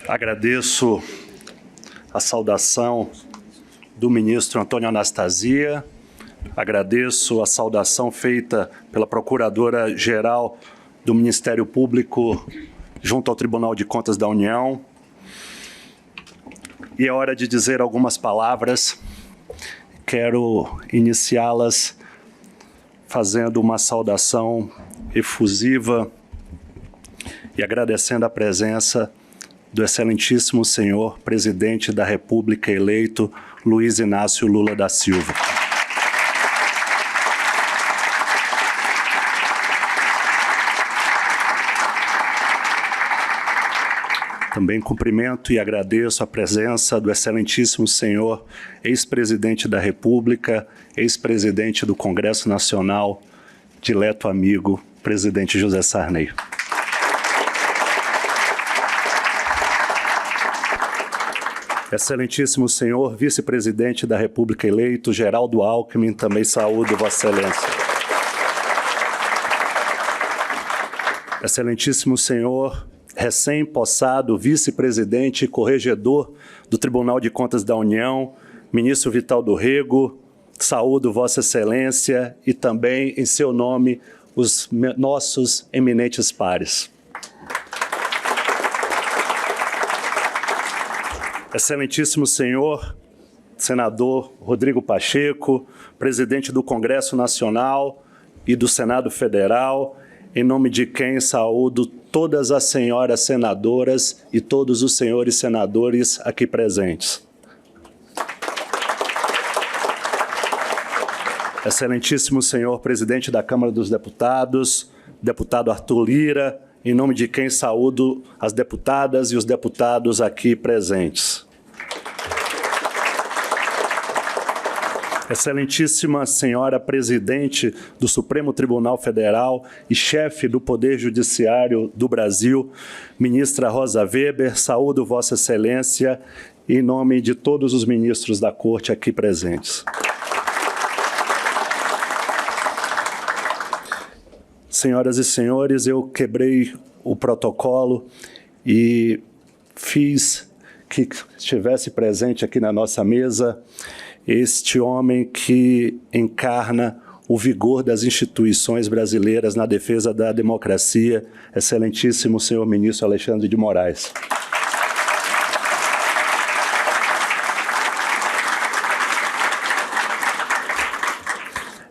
Agradeço a saudação do ministro Antônio Anastasia, agradeço a saudação feita pela Procuradora-Geral do Ministério Público junto ao Tribunal de Contas da União. E é hora de dizer algumas palavras. Quero iniciá-las fazendo uma saudação efusiva e agradecendo a presença do excelentíssimo senhor presidente da República eleito, Luiz Inácio Lula da Silva. Também cumprimento e agradeço a presença do excelentíssimo senhor ex-presidente da República, ex-presidente do Congresso Nacional, dileto amigo, presidente José Sarney. Excelentíssimo senhor vice-presidente da República eleito, Geraldo Alckmin, também saúdo Vossa Excelência. Excelentíssimo senhor recém-possado vice-presidente e corregedor do Tribunal de Contas da União, ministro Vital do Rego, saúdo Vossa Excelência e também, em seu nome, os nossos eminentes pares. Excelentíssimo senhor senador Rodrigo Pacheco, presidente do Congresso Nacional e do Senado Federal, em nome de quem saúdo todas as senhoras senadoras e todos os senhores senadores aqui presentes. Excelentíssimo senhor presidente da Câmara dos Deputados, deputado Arthur Lira, em nome de quem saúdo as deputadas e os deputados aqui presentes. Excelentíssima senhora presidente do Supremo Tribunal Federal e chefe do Poder Judiciário do Brasil, ministra Rosa Weber, saúdo Vossa Excelência em nome de todos os ministros da Corte aqui presentes. Senhoras e senhores, eu quebrei o protocolo e fiz que estivesse presente aqui na nossa mesa este homem que encarna o vigor das instituições brasileiras na defesa da democracia, excelentíssimo senhor ministro Alexandre de Moraes.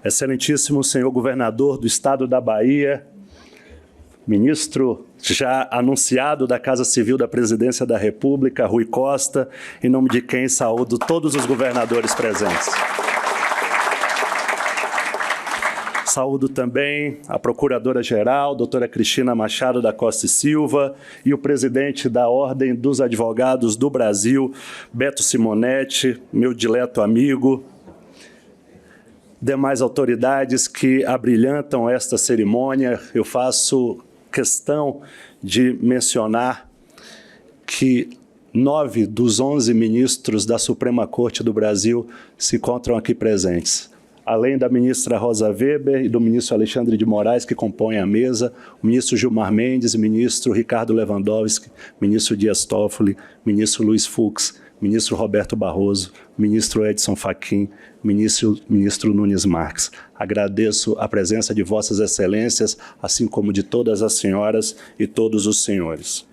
Excelentíssimo senhor governador do estado da Bahia, ministro já anunciado da Casa Civil da Presidência da República, Rui Costa, em nome de quem saúdo todos os governadores presentes. Saúdo também a Procuradora-Geral, doutora Cristina Machado da Costa e Silva, e o presidente da Ordem dos Advogados do Brasil, Beto Simonetti, meu dileto amigo, demais autoridades que abrilhantam esta cerimônia. Eu faço questão de mencionar que 9 dos 11 ministros da Suprema Corte do Brasil se encontram aqui presentes. Além da ministra Rosa Weber e do ministro Alexandre de Moraes, que compõem a mesa, o ministro Gilmar Mendes, o ministro Ricardo Lewandowski, o ministro Dias Toffoli, o ministro Luiz Fux, ministro Roberto Barroso, ministro Edson Fachin, ministro Nunes Marques. Agradeço a presença de Vossas Excelências, assim como de todas as senhoras e todos os senhores.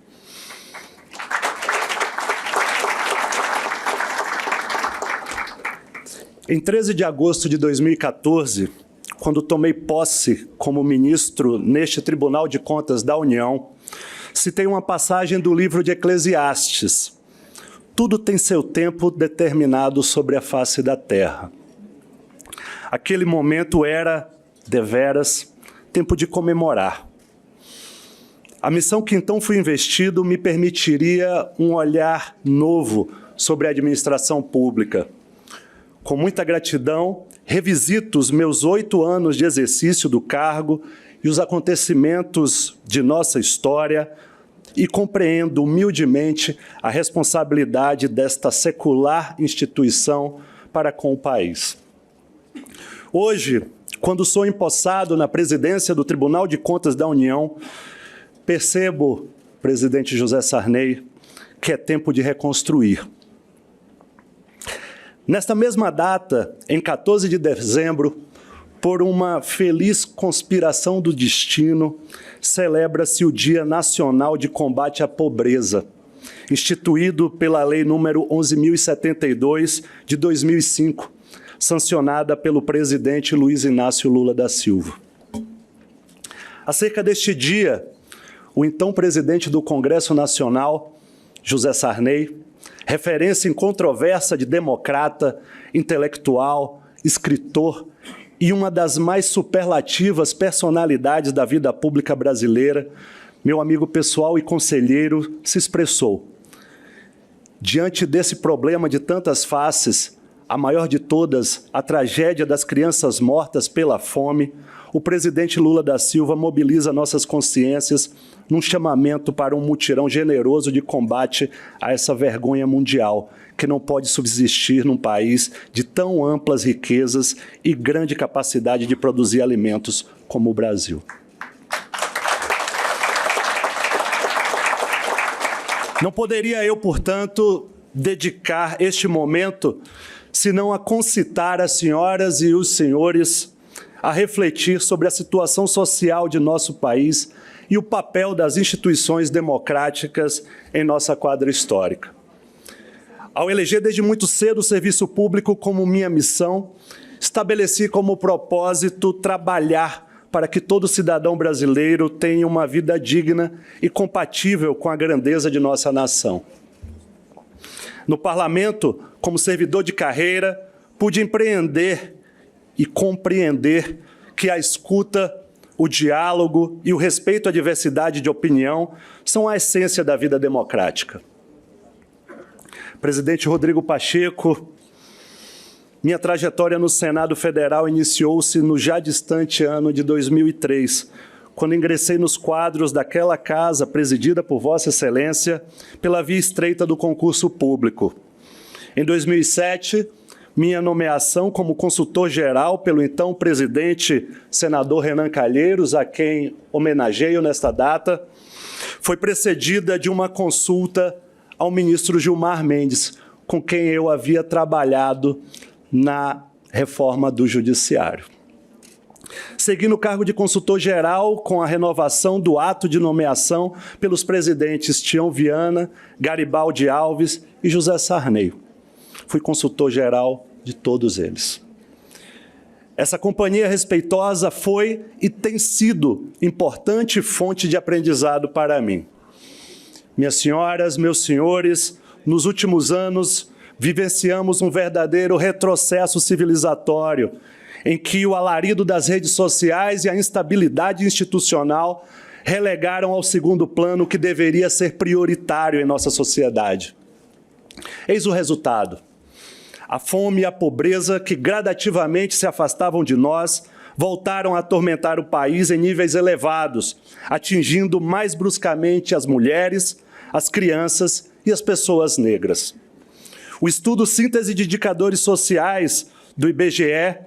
Em 13 de agosto de 2014, quando tomei posse como ministro neste Tribunal de Contas da União, citei uma passagem do livro de Eclesiastes: tudo tem seu tempo determinado sobre a face da terra. Aquele momento era, deveras, tempo de comemorar. A missão que então fui investido me permitiria um olhar novo sobre a administração pública. Com muita gratidão, revisito os meus 8 anos de exercício do cargo e os acontecimentos de nossa história, e compreendo humildemente a responsabilidade desta secular instituição para com o país. Hoje, quando sou empossado na presidência do Tribunal de Contas da União, percebo, presidente José Sarney, que é tempo de reconstruir. Nesta mesma data, em 14 de dezembro, por uma feliz conspiração do destino, celebra-se o Dia Nacional de Combate à Pobreza, instituído pela Lei nº 11.072, de 2005, sancionada pelo presidente Luiz Inácio Lula da Silva. Acerca deste dia, o então presidente do Congresso Nacional, José Sarney, referência incontroversa de democrata, intelectual, escritor e uma das mais superlativas personalidades da vida pública brasileira, meu amigo pessoal e conselheiro, se expressou. Diante desse problema de tantas faces, a maior de todas, a tragédia das crianças mortas pela fome, o presidente Lula da Silva mobiliza nossas consciências num chamamento para um mutirão generoso de combate a essa vergonha mundial, que não pode subsistir num país de tão amplas riquezas e grande capacidade de produzir alimentos como o Brasil. Não poderia eu, portanto, dedicar este momento senão a concitar as senhoras e os senhores a refletir sobre a situação social de nosso país e o papel das instituições democráticas em nossa quadra histórica. Ao eleger desde muito cedo o serviço público como minha missão, estabeleci como propósito trabalhar para que todo cidadão brasileiro tenha uma vida digna e compatível com a grandeza de nossa nação. No parlamento, como servidor de carreira, pude empreender e compreender que a escuta, o diálogo e o respeito à diversidade de opinião são a essência da vida democrática. Presidente Rodrigo Pacheco, minha trajetória no Senado Federal iniciou-se no já distante ano de 2003, quando ingressei nos quadros daquela casa presidida por Vossa Excelência pela via estreita do concurso público. Em 2007, minha nomeação como consultor-geral pelo então presidente senador Renan Calheiros, a quem homenageio nesta data, foi precedida de uma consulta ao ministro Gilmar Mendes, com quem eu havia trabalhado na reforma do Judiciário. Segui no cargo de consultor-geral com a renovação do ato de nomeação pelos presidentes Tião Viana, Garibaldi Alves e José Sarney. Fui consultor-geral de todos eles. Essa companhia respeitosa foi e tem sido importante fonte de aprendizado para mim. Minhas senhoras, meus senhores, nos últimos anos vivenciamos um verdadeiro retrocesso civilizatório, em que o alarido das redes sociais e a instabilidade institucional relegaram ao segundo plano o que deveria ser prioritário em nossa sociedade. Eis o resultado. A fome e a pobreza, que gradativamente se afastavam de nós, voltaram a atormentar o país em níveis elevados, atingindo mais bruscamente as mulheres, as crianças e as pessoas negras. O estudo Síntese de Indicadores Sociais do IBGE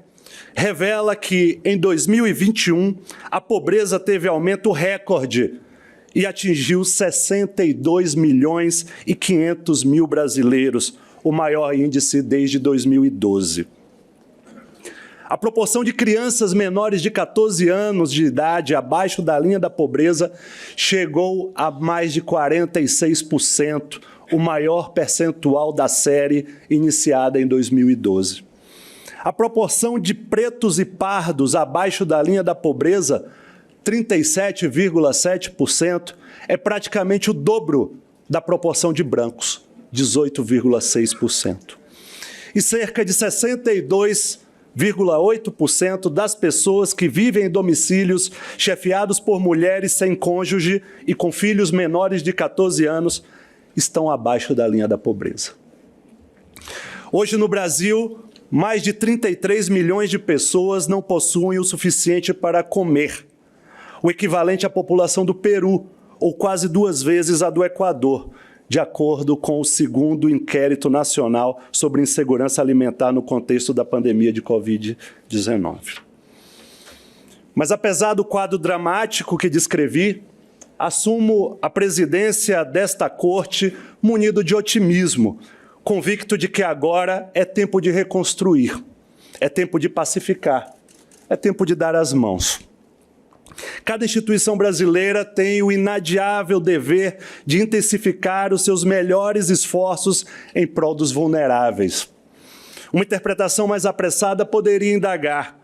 revela que, em 2021, a pobreza teve aumento recorde e atingiu 62.500.000 brasileiros, o maior índice desde 2012. A proporção de crianças menores de 14 anos de idade abaixo da linha da pobreza chegou a mais de 46%, o maior percentual da série iniciada em 2012. A proporção de pretos e pardos abaixo da linha da pobreza, 37,7%, é praticamente o dobro da proporção de brancos, 18,6%. E cerca de 62,8% das pessoas que vivem em domicílios chefiados por mulheres sem cônjuge e com filhos menores de 14 anos estão abaixo da linha da pobreza. Hoje no Brasil, mais de 33 milhões de pessoas não possuem o suficiente para comer, o equivalente à população do Peru, ou quase 2 vezes a do Equador, de acordo com o segundo inquérito nacional sobre insegurança alimentar no contexto da pandemia de Covid-19. Mas apesar do quadro dramático que descrevi, assumo a presidência desta corte munido de otimismo, convicto de que agora é tempo de reconstruir, é tempo de pacificar, é tempo de dar as mãos. Cada instituição brasileira tem o inadiável dever de intensificar os seus melhores esforços em prol dos vulneráveis. Uma interpretação mais apressada poderia indagar: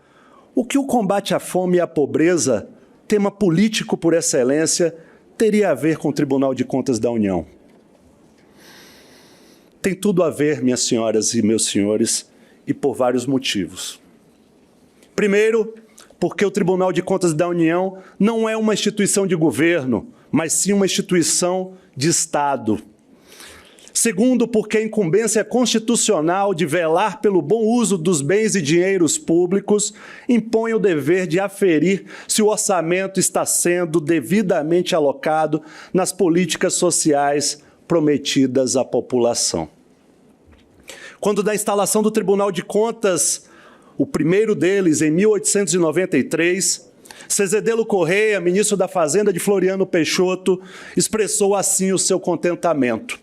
o que o combate à fome e à pobreza, tema político por excelência, teria a ver com o Tribunal de Contas da União? Tem tudo a ver, minhas senhoras e meus senhores, e por vários motivos. Primeiro, porque o Tribunal de Contas da União não é uma instituição de governo, mas sim uma instituição de Estado. Segundo, porque a incumbência constitucional de velar pelo bom uso dos bens e dinheiros públicos impõe o dever de aferir se o orçamento está sendo devidamente alocado nas políticas sociais prometidas à população. Quando da instalação do Tribunal de Contas, o primeiro deles, em 1893, Cezedelo Correia, ministro da Fazenda de Floriano Peixoto, expressou assim o seu contentamento: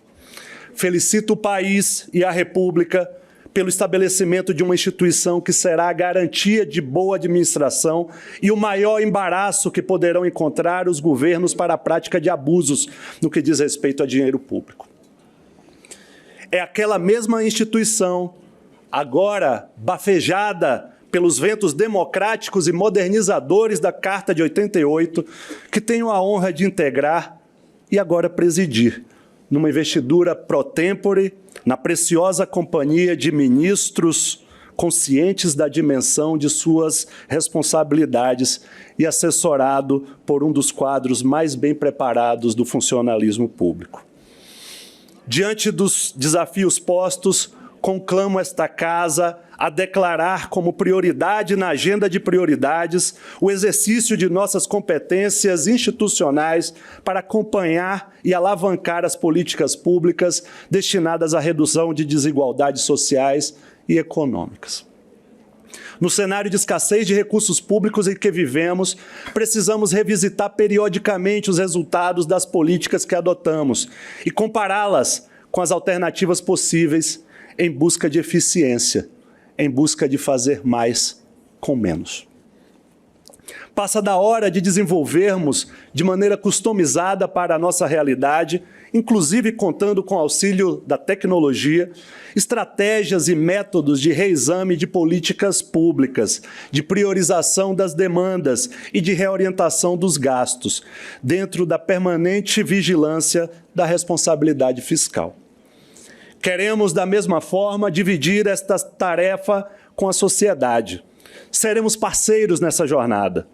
felicito o país e a República pelo estabelecimento de uma instituição que será a garantia de boa administração e o maior embaraço que poderão encontrar os governos para a prática de abusos no que diz respeito a dinheiro público. É aquela mesma instituição, agora bafejada pelos ventos democráticos e modernizadores da Carta de 88, que tenho a honra de integrar e agora presidir, numa investidura pro tempore, na preciosa companhia de ministros conscientes da dimensão de suas responsabilidades e assessorado por um dos quadros mais bem preparados do funcionalismo público. Diante dos desafios postos, conclamo esta Casa a declarar como prioridade na agenda de prioridades o exercício de nossas competências institucionais para acompanhar e alavancar as políticas públicas destinadas à redução de desigualdades sociais e econômicas. No cenário de escassez de recursos públicos em que vivemos, precisamos revisitar periodicamente os resultados das políticas que adotamos e compará-las com as alternativas possíveis em busca de eficiência, em busca de fazer mais com menos. Passa da hora de desenvolvermos de maneira customizada para a nossa realidade, inclusive contando com o auxílio da tecnologia, estratégias e métodos de reexame de políticas públicas, de priorização das demandas e de reorientação dos gastos, dentro da permanente vigilância da responsabilidade fiscal. Queremos, da mesma forma, dividir esta tarefa com a sociedade. Seremos parceiros nessa jornada.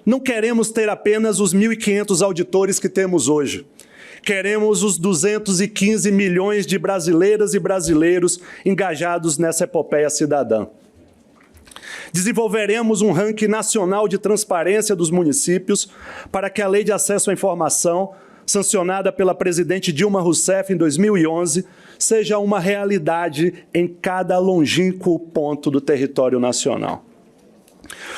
Não queremos ter apenas os 1.500 auditores que temos hoje. Queremos os 215 milhões de brasileiras e brasileiros engajados nessa epopeia cidadã. Desenvolveremos um ranking nacional de transparência dos municípios para que a Lei de Acesso à Informação, sancionada pela presidente Dilma Rousseff em 2011, seja uma realidade em cada longínquo ponto do território nacional.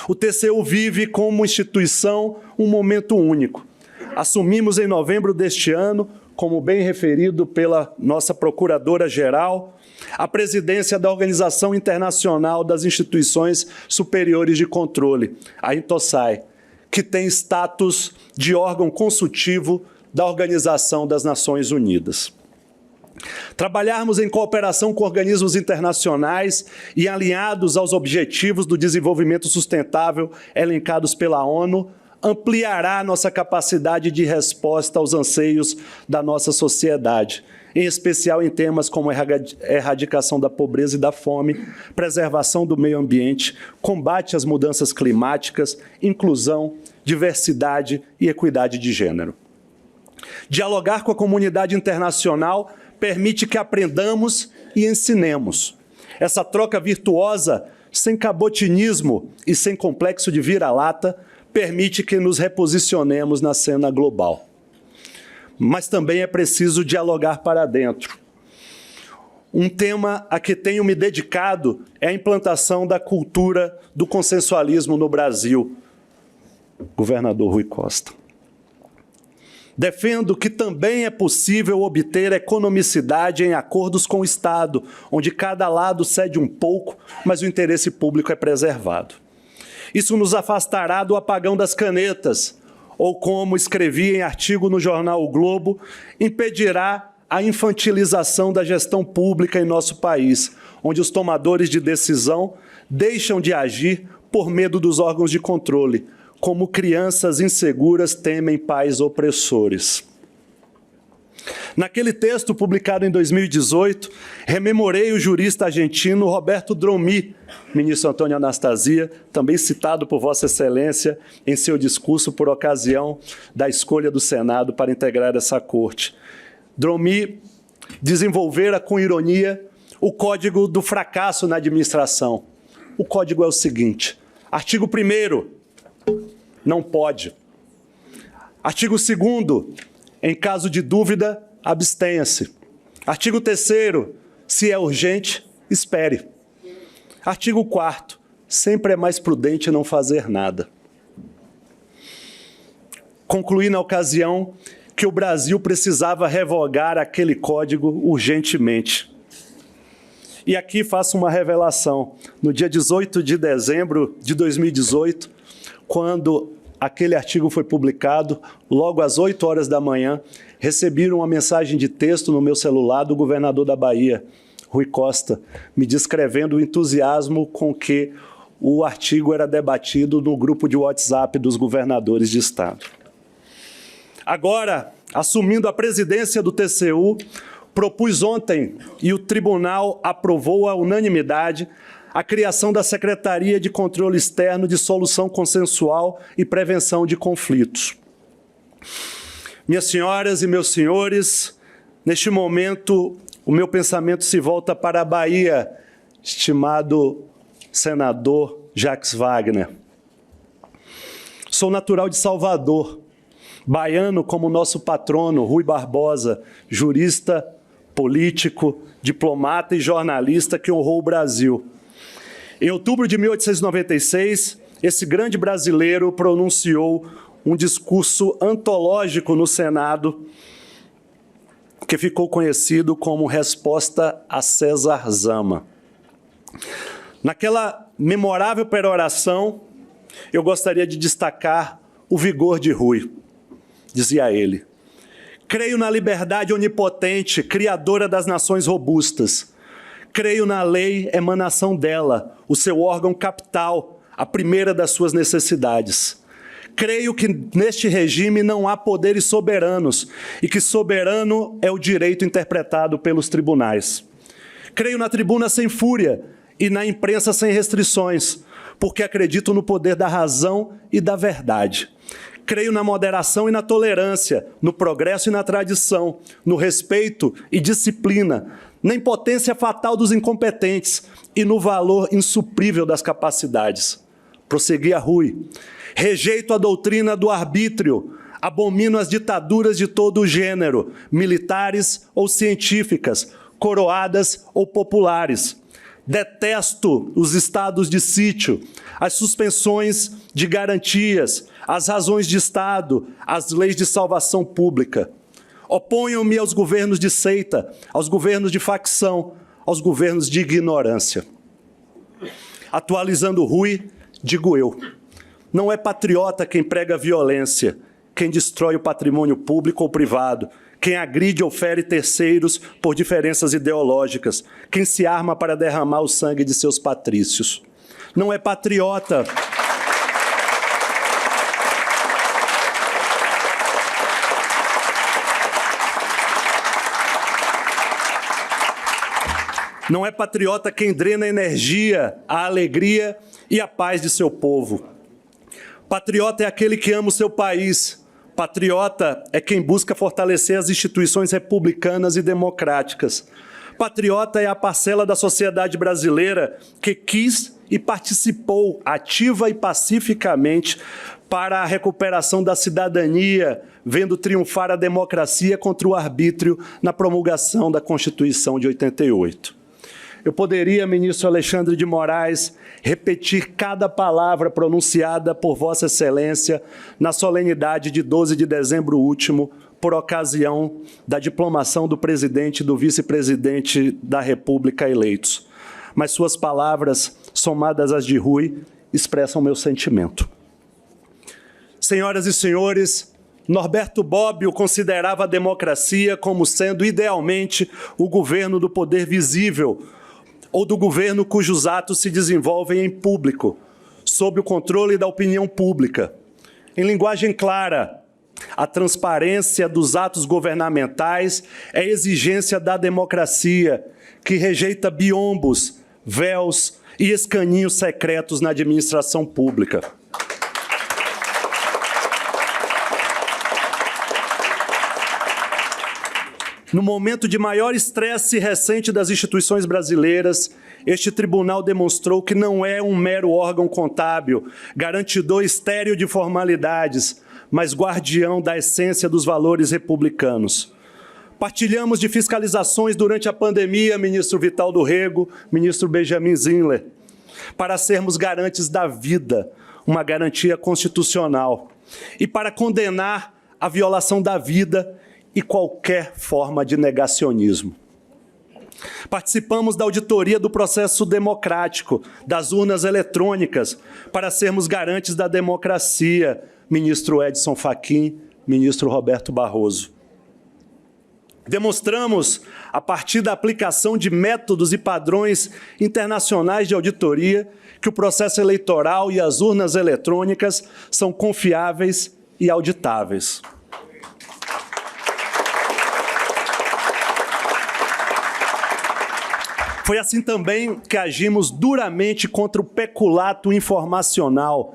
O TCU vive como instituição um momento único. Assumimos em novembro deste ano, como bem referido pela nossa Procuradora-Geral, a presidência da Organização Internacional das Instituições Superiores de Controle, a INTOSAI, que tem status de órgão consultivo da Organização das Nações Unidas. Trabalharmos em cooperação com organismos internacionais e alinhados aos objetivos do desenvolvimento sustentável elencados pela ONU ampliará nossa capacidade de resposta aos anseios da nossa sociedade, em especial em temas como erradicação da pobreza e da fome, preservação do meio ambiente, combate às mudanças climáticas, inclusão, diversidade e equidade de gênero. Dialogar com a comunidade internacional permite que aprendamos e ensinemos. Essa troca virtuosa, sem cabotinismo e sem complexo de vira-lata, permite que nos reposicionemos na cena global. Mas também é preciso dialogar para dentro. Um tema a que tenho me dedicado é a implantação da cultura do consensualismo no Brasil. Governador Rui Costa. Defendo que também é possível obter economicidade em acordos com o Estado, onde cada lado cede um pouco, mas o interesse público é preservado. Isso nos afastará do apagão das canetas, ou como escrevi em artigo no jornal O Globo, impedirá a infantilização da gestão pública em nosso país, onde os tomadores de decisão deixam de agir por medo dos órgãos de controle, como crianças inseguras temem pais opressores. Naquele texto publicado em 2018, rememorei o jurista argentino Roberto Dromi, ministro Antônio Anastasia, também citado por Vossa Excelência em seu discurso por ocasião da escolha do Senado para integrar essa corte. Dromi desenvolvera com ironia o Código do Fracasso na Administração. O código é o seguinte: artigo 1º, não pode. Artigo 2º, em caso de dúvida, abstenha-se. Artigo 3º, se é urgente, espere. Artigo 4º, sempre é mais prudente não fazer nada. Concluí na ocasião que o Brasil precisava revogar aquele código urgentemente. E aqui faço uma revelação. No dia 18 de dezembro de 2018, quando aquele artigo foi publicado, logo às 8 horas da manhã, recebi uma mensagem de texto no meu celular do governador da Bahia, Rui Costa, me descrevendo o entusiasmo com que o artigo era debatido no grupo de WhatsApp dos governadores de estado. Agora, assumindo a presidência do TCU, propus ontem, e o tribunal aprovou à unanimidade, a criação da Secretaria de Controle Externo de Solução Consensual e Prevenção de Conflitos. Minhas senhoras e meus senhores, neste momento, o meu pensamento se volta para a Bahia, estimado senador Jacques Wagner. Sou natural de Salvador, baiano como nosso patrono, Rui Barbosa, jurista, político, diplomata e jornalista que honrou o Brasil. Em outubro de 1896, esse grande brasileiro pronunciou um discurso antológico no Senado, que ficou conhecido como Resposta a César Zama. Naquela memorável peroração, eu gostaria de destacar o vigor de Rui. Dizia ele: creio na liberdade onipotente, criadora das nações robustas. Creio na lei, emanação dela, o seu órgão capital, a primeira das suas necessidades. Creio que neste regime não há poderes soberanos e que soberano é o direito interpretado pelos tribunais. Creio na tribuna sem fúria e na imprensa sem restrições, porque acredito no poder da razão e da verdade. Creio na moderação e na tolerância, no progresso e na tradição, no respeito e disciplina, na impotência fatal dos incompetentes e no valor insuprível das capacidades. Prosseguia Rui: rejeito a doutrina do arbítrio, abomino as ditaduras de todo o gênero, militares ou científicas, coroadas ou populares. Detesto os estados de sítio, as suspensões de garantias, as razões de Estado, as leis de salvação pública. Oponho-me aos governos de seita, aos governos de facção, aos governos de ignorância. Atualizando Rui, digo eu: não é patriota quem prega violência, quem destrói o patrimônio público ou privado, quem agride ou fere terceiros por diferenças ideológicas, quem se arma para derramar o sangue de seus patrícios. Não é patriota Não é patriota quem drena a energia, a alegria e a paz de seu povo. Patriota é aquele que ama o seu país. Patriota é quem busca fortalecer as instituições republicanas e democráticas. Patriota é a parcela da sociedade brasileira que quis e participou ativa e pacificamente para a recuperação da cidadania, vendo triunfar a democracia contra o arbítrio na promulgação da Constituição de 88. Eu poderia, ministro Alexandre de Moraes, repetir cada palavra pronunciada por Vossa Excelência na solenidade de 12 de dezembro último, por ocasião da diplomação do presidente e do vice-presidente da República eleitos. Mas suas palavras, somadas às de Rui, expressam meu sentimento. Senhoras e senhores, Norberto Bobbio considerava a democracia como sendo idealmente o governo do poder visível ou do governo cujos atos se desenvolvem em público, sob o controle da opinião pública. Em linguagem clara, a transparência dos atos governamentais é exigência da democracia, que rejeita biombos, véus e escaninhos secretos na administração pública. No momento de maior estresse recente das instituições brasileiras, este tribunal demonstrou que não é um mero órgão contábil, garantidor estéril de formalidades, mas guardião da essência dos valores republicanos. Partilhamos de fiscalizações durante a pandemia, ministro Vital do Rego, ministro Benjamin Zinler, para sermos garantes da vida, uma garantia constitucional, e para condenar a violação da vida e qualquer forma de negacionismo. Participamos da auditoria do processo democrático, das urnas eletrônicas, para sermos garantes da democracia, ministro Edson Fachin, ministro Roberto Barroso. Demonstramos, a partir da aplicação de métodos e padrões internacionais de auditoria, que o processo eleitoral e as urnas eletrônicas são confiáveis e auditáveis. Foi assim também que agimos duramente contra o peculato informacional,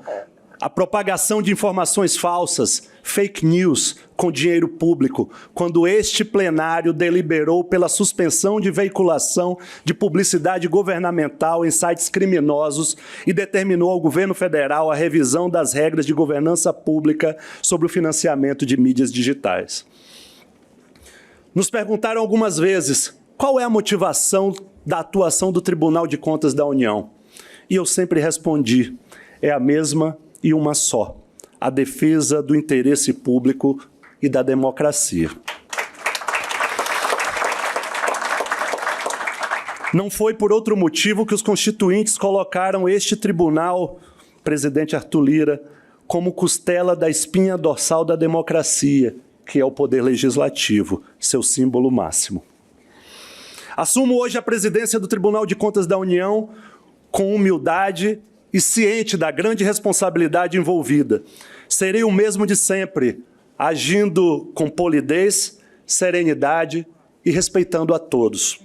a propagação de informações falsas, fake news, com dinheiro público, quando este plenário deliberou pela suspensão de veiculação de publicidade governamental em sites criminosos e determinou ao governo federal a revisão das regras de governança pública sobre o financiamento de mídias digitais. Nos perguntaram algumas vezes qual é a motivação da atuação do Tribunal de Contas da União. E eu sempre respondi, é a mesma e uma só, a defesa do interesse público e da democracia. Não foi por outro motivo que os constituintes colocaram este tribunal, presidente Arthur Lira, como costela da espinha dorsal da democracia, que é o poder legislativo, seu símbolo máximo. Assumo hoje a presidência do Tribunal de Contas da União com humildade e ciente da grande responsabilidade envolvida. Serei o mesmo de sempre, agindo com polidez, serenidade e respeitando a todos.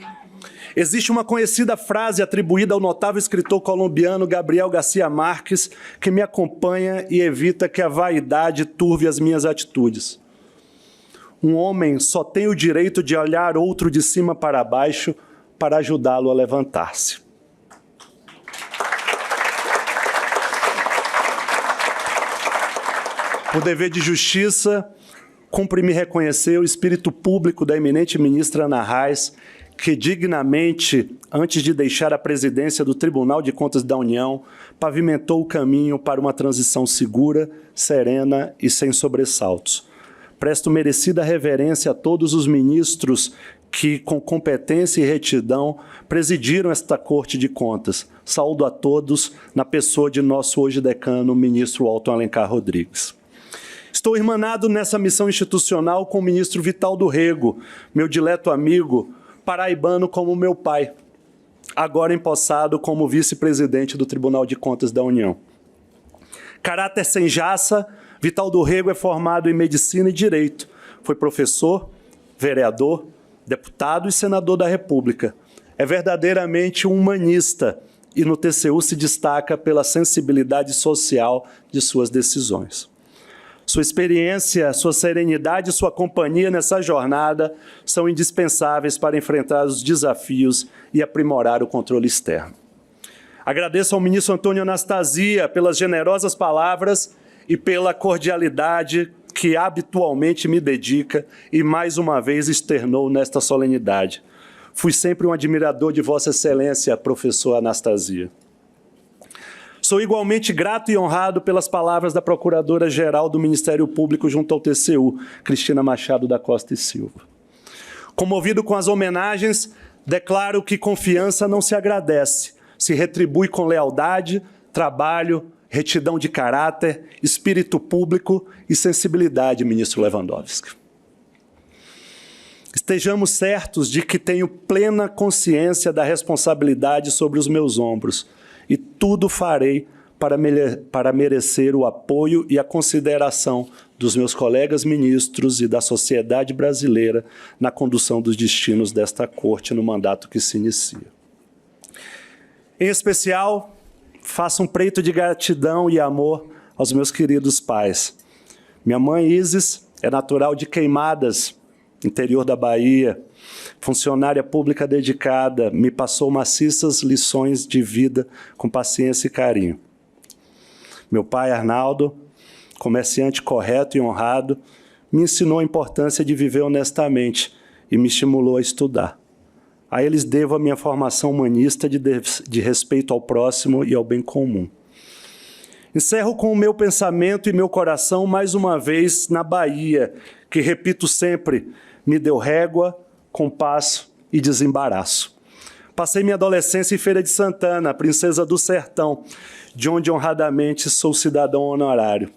Existe uma conhecida frase atribuída ao notável escritor colombiano Gabriel Garcia Marques que me acompanha e evita que a vaidade turve as minhas atitudes. Um homem só tem o direito de olhar outro de cima para baixo para ajudá-lo a levantar-se. Por dever de justiça, cumpre-me reconhecer o espírito público da eminente ministra Ana Reis, que dignamente, antes de deixar a presidência do Tribunal de Contas da União, pavimentou o caminho para uma transição segura, serena e sem sobressaltos. Presto merecida reverência a todos os ministros que, com competência e retidão, presidiram esta Corte de Contas. Saúdo a todos na pessoa de nosso hoje decano, ministro Alton Alencar Rodrigues. Estou irmanado nessa missão institucional com o ministro Vital do Rego, meu dileto amigo, paraibano como meu pai, agora empossado como vice-presidente do Tribunal de Contas da União. Caráter sem jaça, Vital do Rego é formado em Medicina e Direito. Foi professor, vereador, deputado e senador da República. É verdadeiramente um humanista e no TCU se destaca pela sensibilidade social de suas decisões. Sua experiência, sua serenidade e sua companhia nessa jornada são indispensáveis para enfrentar os desafios e aprimorar o controle externo. Agradeço ao ministro Antônio Anastasia pelas generosas palavras e pela cordialidade que habitualmente me dedica e mais uma vez externou nesta solenidade. Fui sempre um admirador de Vossa Excelência, professor Anastasia. Sou igualmente grato e honrado pelas palavras da Procuradora-Geral do Ministério Público junto ao TCU, Cristina Machado da Costa e Silva. Comovido com as homenagens, declaro que confiança não se agradece, se retribui com lealdade, trabalho, retidão de caráter, espírito público e sensibilidade, ministro Lewandowski. Estejamos certos de que tenho plena consciência da responsabilidade sobre os meus ombros e tudo farei para merecer o apoio e a consideração dos meus colegas ministros e da sociedade brasileira na condução dos destinos desta corte no mandato que se inicia. Em especial, faço um preito de gratidão e amor aos meus queridos pais. Minha mãe, Isis, é natural de Queimadas, interior da Bahia, funcionária pública dedicada, me passou maciças lições de vida com paciência e carinho. Meu pai, Arnaldo, comerciante correto e honrado, me ensinou a importância de viver honestamente e me estimulou a estudar. A eles devo a minha formação humanista de respeito ao próximo e ao bem comum. Encerro com o meu pensamento e meu coração mais uma vez na Bahia, que, repito sempre, me deu régua, compasso e desembaraço. Passei minha adolescência em Feira de Santana, princesa do sertão, de onde honradamente sou cidadão honorário.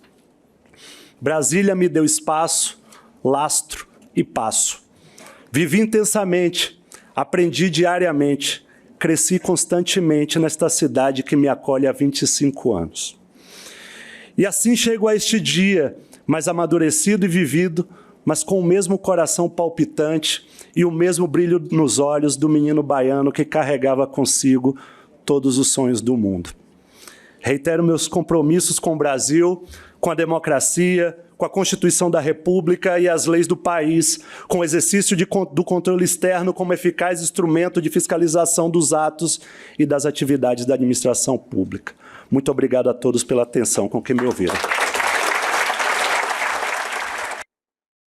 Brasília me deu espaço, lastro e passo. Vivi intensamente, aprendi diariamente, cresci constantemente nesta cidade que me acolhe há 25 anos. E assim chego a este dia, mais amadurecido e vivido, mas com o mesmo coração palpitante e o mesmo brilho nos olhos do menino baiano que carregava consigo todos os sonhos do mundo. Reitero meus compromissos com o Brasil, com a democracia, com a Constituição da República e as leis do país, com o exercício do controle externo como eficaz instrumento de fiscalização dos atos e das atividades da administração pública. Muito obrigado a todos pela atenção com que me ouviram.